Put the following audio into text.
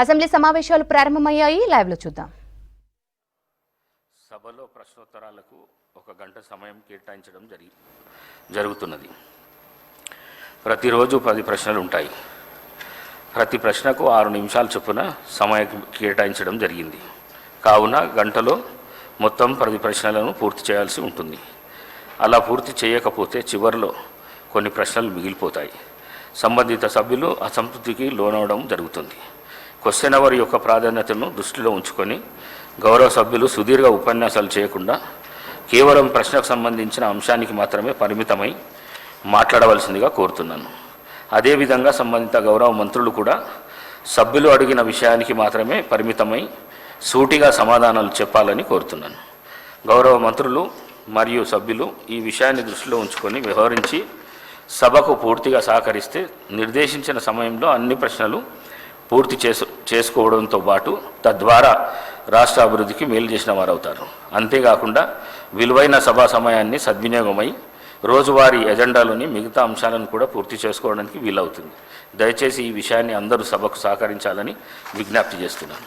Assembly సమావేశాలు ప్రారంభమయ్యాయి. లైవ్లో చూద్దాం. సభలో ప్రశ్నోత్తరాలకు 1 గంట సమయం కేటాయించడం జరుగుతున్నది. ప్రతిరోజు 10 ప్రశ్నలు ఉంటాయి. ప్రతి ప్రశ్నకు 6 నిమిషాల చొప్పున సమయం కేటాయించడం జరిగింది. కావున గంటలో మొత్తం 10 ప్రశ్నలను పూర్తి చేయాల్సి ఉంటుంది. అలా పూర్తి చేయకపోతే చివరిలో కొన్ని ప్రశ్నలు మిగిలిపోతాయి. సంబంధిత సభ్యులు అసంతృప్తికి లోనవడం జరుగుతుంది. క్వశ్చన్ అవర్ యొక్క ప్రాధాన్యతను దృష్టిలో ఉంచుకొని గౌరవ సభ్యులు సుదీర్ఘ ఉపన్యాసాలు చేయకుండా కేవలం ప్రశ్నకు సంబంధించిన అంశానికి మాత్రమే పరిమితమై మాట్లాడవలసిందిగా కోరుతున్నాను. అదేవిధంగా సంబంధిత గౌరవ మంత్రులు కూడా సభ్యులు అడిగిన విషయానికి మాత్రమే పరిమితమై సూటిగా సమాధానాలు చెప్పాలని కోరుతున్నాను. గౌరవ మంత్రులు మరియు సభ్యులు ఈ విషయాన్ని దృష్టిలో ఉంచుకొని వ్యవహరించి సభకు పూర్తిగా సహకరిస్తే నిర్దేశించిన సమయంలో అన్ని ప్రశ్నలు పూర్తి చేసుకోవడంతో పాటు తద్వారా రాష్ట్ర అభివృద్ధికి మేలు చేసిన వారు అవుతారు. అంతేకాకుండా విలువైన సభా సమయాన్ని సద్వినియోగమై రోజువారీ ఎజెండాలోని మిగతా అంశాలను కూడా పూర్తి చేసుకోవడానికి వీలవుతుంది. దయచేసి ఈ విషయాన్ని అందరూ సభకు సహకరించాలని విజ్ఞప్తి చేస్తున్నాను.